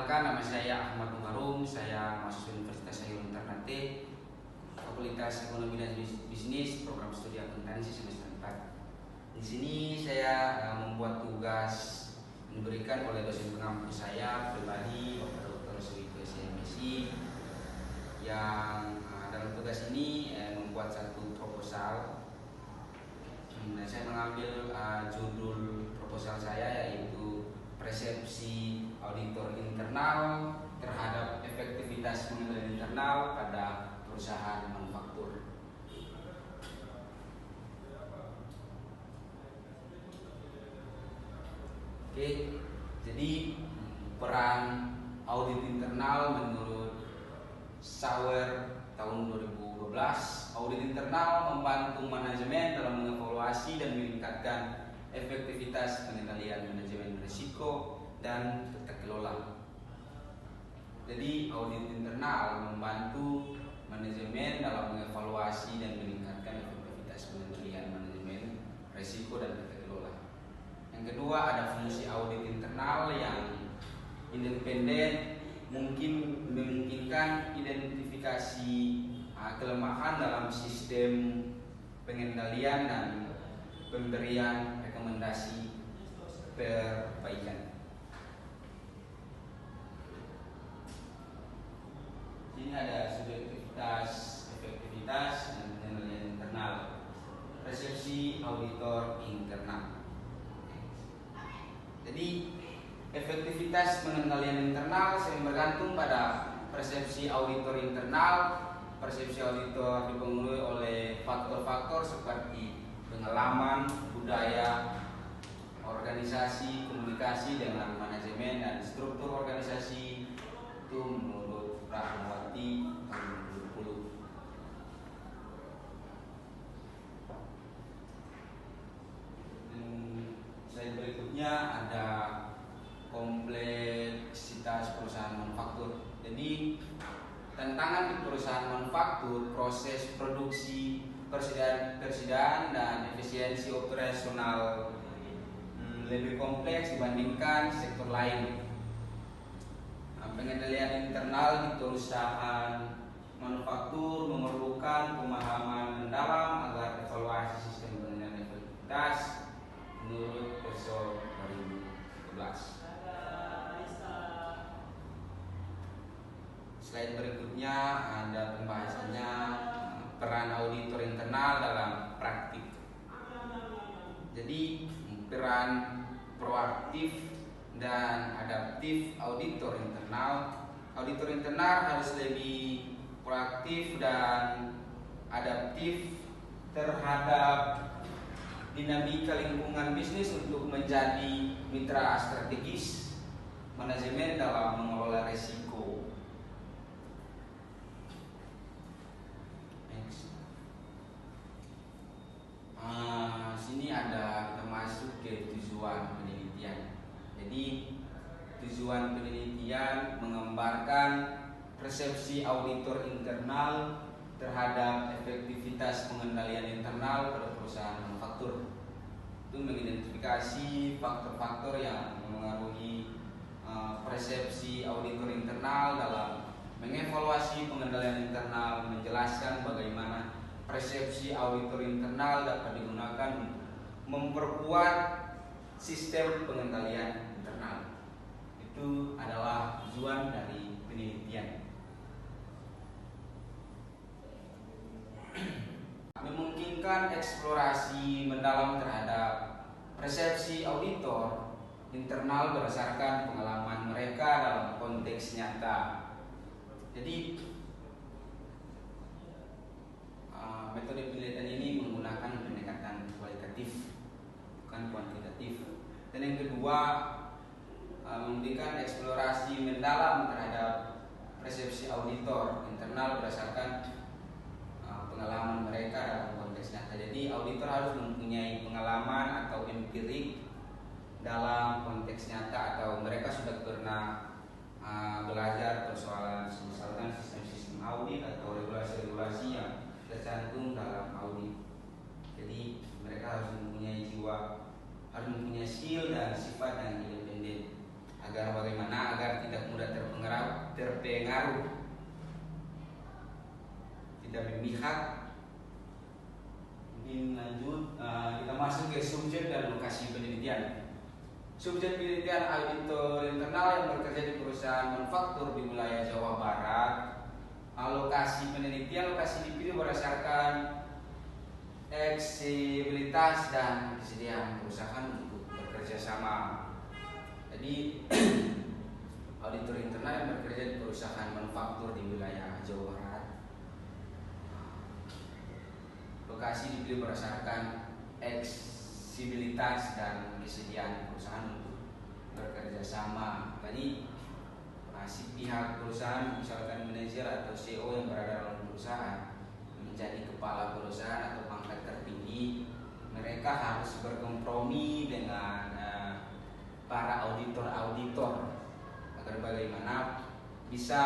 Perkenalkan, nama saya Ahmad Umarum, saya mahasiswa Universitas Hairul Ternate, Fakultas Ekonomi dan Bisnis, program studi akuntansi semester 4. Di sini saya membuat tugas yang diberikan oleh dosen pengampu saya pribadi, Bapak Dr. Suwito SMSI, yang dalam tugas ini membuat satu proposal. Dan saya mengambil judul proposal saya yaitu persepsi auditor internal terhadap efektivitas pengendalian internal pada perusahaan manufaktur. Oke, jadi peran audit internal menurut Sauer tahun 2012, audit internal membantu manajemen dalam mengevaluasi dan meningkatkan efektivitas pengendalian manajemen risiko dan tata kelola. Jadi audit internal membantu manajemen dalam mengevaluasi dan meningkatkan efektivitas pengendalian manajemen risiko dan tata kelola. Yang kedua, ada fungsi audit internal yang independen, memungkinkan identifikasi kelemahan dalam sistem pengendalian dan pemberian rekomendasi perbaikan. Ini ada subjektivitas, efektivitas, dan pengendalian internal. Persepsi auditor internal. Jadi efektivitas pengendalian internal sering bergantung pada persepsi auditor internal. Persepsi auditor dipengaruhi oleh faktor-faktor seperti pengalaman, budaya, organisasi, komunikasi dengan manajemen dan struktur organisasi. Itu menurut Rahmawati tahun 2020. Slide berikutnya ada kompleksitas perusahaan manufaktur. Jadi tantangan di perusahaan manufaktur, proses produksi, persediaan dan efisiensi operasional lebih kompleks dibandingkan sektor lain. Pengendalian internal di perusahaan manufaktur memerlukan pemahaman mendalam agar evaluasi sistem pengendalian efektivitas menurut PESO 2011. Slide berikutnya ada pembahasannya peran auditor internal dalam praktik. Jadi peran proaktif dan adaptif auditor internal. Auditor internal harus lebih proaktif dan adaptif terhadap dinamika lingkungan bisnis untuk menjadi mitra strategis manajemen dalam mengelola risiko. Sini ada kita masuk ke tujuan penelitian. Jadi tujuan penelitian menggambarkan persepsi auditor internal terhadap efektivitas pengendalian internal pada perusahaan manufaktur. Itu mengidentifikasi faktor-faktor yang mengaruhi persepsi auditor internal dalam mengevaluasi pengendalian internal, menjelaskan bagaimana persepsi auditor internal dapat digunakan untuk memperkuat sistem pengendalian internal. Itu adalah tujuan dari penelitian. Memungkinkan eksplorasi mendalam terhadap persepsi auditor internal berdasarkan pengalaman mereka dalam konteks nyata. Jadi metode penelitian ini menggunakan pendekatan kualitatif, bukan kuantitatif. Dan yang kedua, memberikan eksplorasi mendalam terhadap persepsi auditor internal berdasarkan pengalaman mereka dalam konteks nyata. Jadi auditor harus mempunyai pengalaman atau empirik dalam konteks nyata, atau mereka sudah pernah belajar persoalan misalkan sistem-sistem audit atau regulasi-regulasi yang tercantum dalam audit. Jadi mereka harus mempunyai jiwa, harus mempunyai skill dan sifat yang independen. Agar bagaimana? Agar tidak mudah mengaruh, tidak memihak. Mungkin lanjut, kita masuk ke subjek dan lokasi penelitian. Subjek penelitian auditor internal yang bekerja di perusahaan manufaktur di wilayah Jawa Barat. Lokasi penelitian, lokasi dipilih berdasarkan eksibilitas dan kesediaan perusahaan untuk bekerja sama. Jadi auditor internal yang bekerja di perusahaan manufaktur di wilayah Jawa Barat. Lokasi dipilih berdasarkan eksibilitas dan kesediaan perusahaan untuk bekerja sama. Jadi si pihak perusahaan, misalkan manajer atau CEO yang berada dalam perusahaan, menjadi kepala perusahaan atau pangkat tertinggi, mereka harus berkompromi dengan para auditor agar bagaimana bisa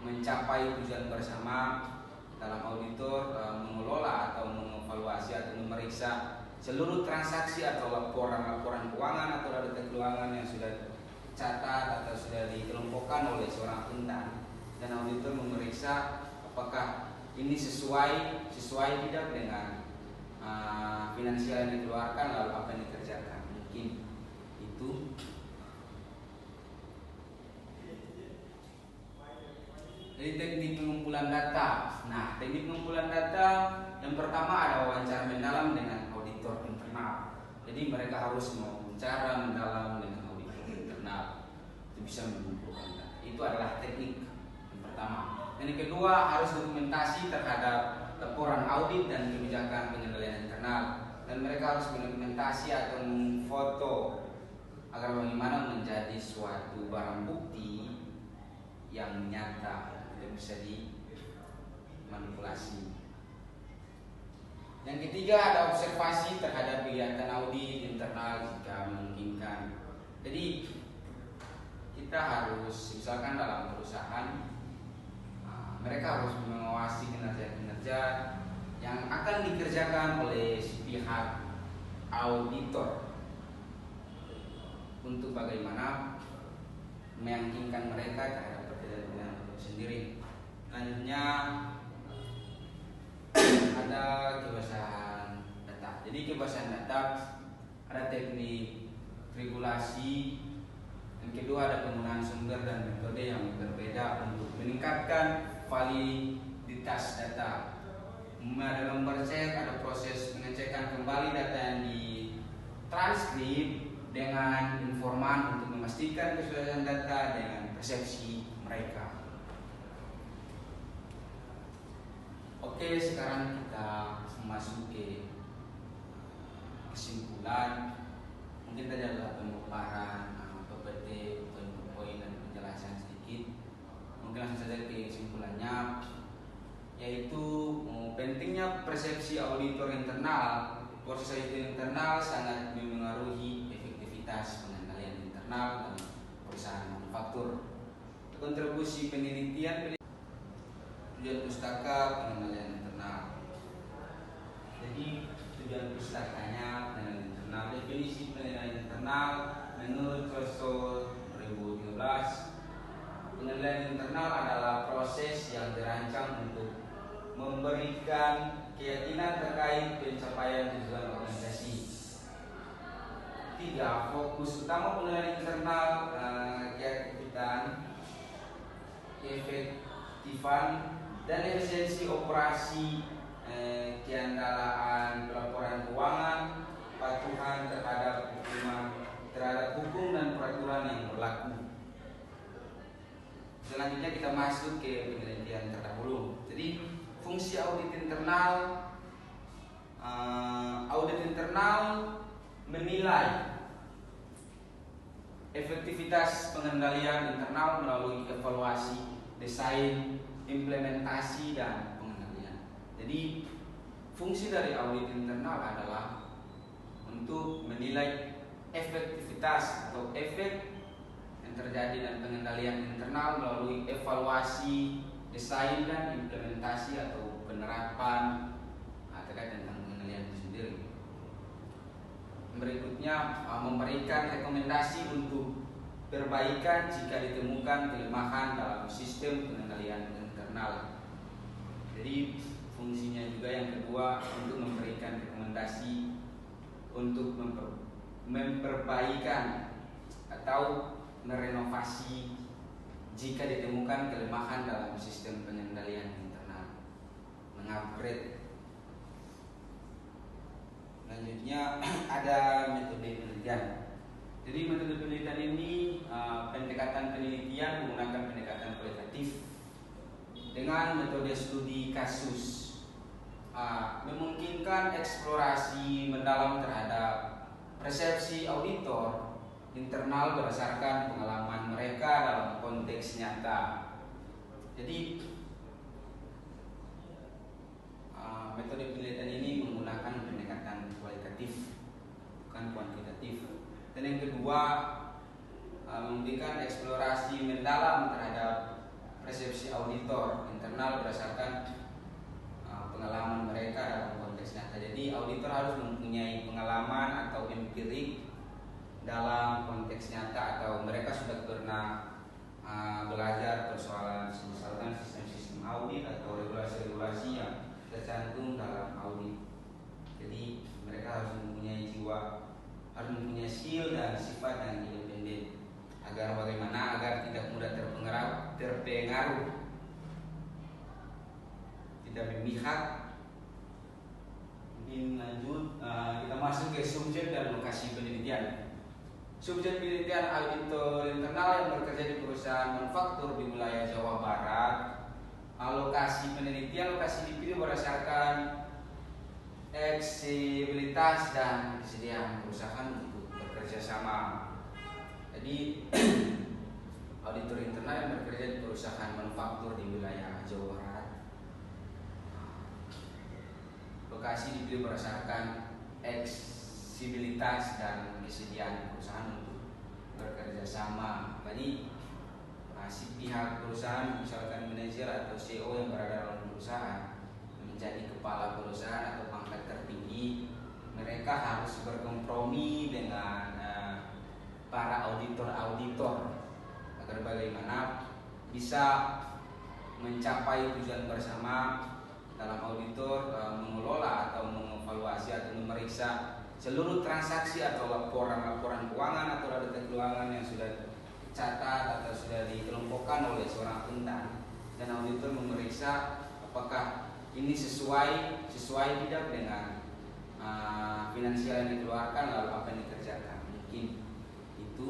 mencapai tujuan bersama dalam auditor, mengelola atau mengevaluasi atau memeriksa seluruh transaksi atau laporan-laporan keuangan atau data keuangan yang sudah catat atau sudah dikelompokkan oleh seorang akuntan, dan auditor memeriksa apakah ini sesuai tidak dengan finansial yang dikeluarkan, lalu apa yang dikerjakan. Mungkin itu. Jadi teknik pengumpulan data. Nah, teknik pengumpulan data yang pertama ada wawancara mendalam dengan auditor internal. Jadi mereka harus wawancara mendalam dengan itu bisa mengumpulkan data. Itu adalah teknik yang pertama. Dan yang kedua, harus dokumentasi terhadap laporan audit dan kebijakan pengendalian internal. Dan mereka harus mendokumentasi atau memfoto agar bagaimana menjadi suatu barang bukti yang nyata, tidak bisa dimanipulasi. Yang ketiga, ada observasi terhadap kegiatan audit internal jika memungkinkan. Jadi kita harus, misalkan dalam perusahaan, mereka harus mengawasi kinerja-kinerja yang akan dikerjakan oleh pihak auditor untuk bagaimana meyakinkan mereka terhadap pekerjaan itu sendiri. Selanjutnya ada kebasahan data. Jadi kebasahan data ada teknik regulasi. Yang kedua, ada penggunaan sumber dan metode yang berbeda untuk meningkatkan validitas data. Ada lembar cek, ada proses pengecekan kembali data yang ditranskrip dengan informan untuk memastikan kesesuaian data dengan persepsi mereka. Oke, sekarang kita masuk ke kesimpulan. Mungkin tadi adalah pemaparan PPT, poin dan penjelasan sedikit. Mungkin langsung saja ke kesimpulannya, yaitu pentingnya persepsi auditor internal. Proses auditor internal sangat memengaruhi efektivitas pengendalian internal dan perusahaan manufaktur. Kontribusi penelitian, tujuan pustaka pengendalian internal. Jadi tujuan pustakanya pengendalian internal. Definisi pengendalian internal menurut Klausul 2013, pengendalian internal adalah proses yang dirancang untuk memberikan keyakinan terkait pencapaian tujuan organisasi. 3. Fokus utama pengendalian internal, keefektifan dan efisiensi operasi, keandalaan pelaporan keuangan, patuhan terhadap hukum dan peraturan yang berlaku. Selanjutnya kita masuk ke penelitian terdahulu. Jadi fungsi audit internal, menilai efektivitas pengendalian internal melalui evaluasi, desain, implementasi, dan pengendalian. Jadi fungsi dari audit internal adalah untuk menilai efektivitas atau efek yang terjadi dan pengendalian internal melalui evaluasi, desain, dan implementasi atau penerapan terkait tentang pengendalian itu sendiri. Berikutnya memberikan rekomendasi untuk perbaikan jika ditemukan kelemahan dalam sistem pengendalian internal. Jadi fungsinya juga yang kedua untuk memberikan rekomendasi untuk memperbaikan atau merenovasi jika ditemukan kelemahan dalam sistem pengendalian internal, mengupgrade. Selanjutnya ada metode penelitian. Jadi metode penelitian ini pendekatan penelitian menggunakan pendekatan kualitatif dengan metode studi kasus, memungkinkan eksplorasi mendalam terhadap persepsi auditor internal berdasarkan pengalaman mereka dalam konteks nyata. Jadi metode penelitian ini menggunakan pendekatan kualitatif, bukan kuantitatif. Dan yang kedua, memberikan eksplorasi mendalam terhadap persepsi auditor internal berdasarkan pengalaman mereka dalam konteks nyata. Jadi auditor harus mempunyai pengalaman atau empirik dalam konteks nyata, atau mereka sudah pernah belajar persoalan misalkan sistem-sistem audit atau regulasi-regulasi yang tercantum dalam audit. Jadi mereka harus mempunyai jiwa, harus mempunyai skill dan sifat yang independen agar tidak mudah terpengaruh, tidak memihak. Mungkin lanjut, kita masuk ke subjek dan lokasi penelitian. Subjek penelitian auditor internal yang bekerja di perusahaan manufaktur di wilayah Jawa Barat. Lokasi penelitian, lokasi dipilih berdasarkan eksibilitas dan kesediaan perusahaan untuk bekerja sama. Jadi auditor internal yang bekerja di perusahaan manufaktur di wilayah Jawa Barat, lokasi dipilih berdasarkan eksibilitas dan kesediaan perusahaan untuk bekerja sama. Jadi si pihak perusahaan, misalkan manajer atau CEO yang berada dalam perusahaan, menjadi kepala perusahaan atau pangkat tertinggi, mereka harus berkompromi dengan para auditor agar bagaimana bisa mencapai tujuan bersama dalam auditor, mengelola atau mengevaluasi atau memeriksa seluruh transaksi atau laporan keuangan atau data keuangan yang sudah dicatat atau sudah dikelompokkan oleh seorang akuntan, dan auditor memeriksa apakah ini sesuai tidak dengan finansial yang dikeluarkan, lalu apa yang dikerjakan. Mungkin itu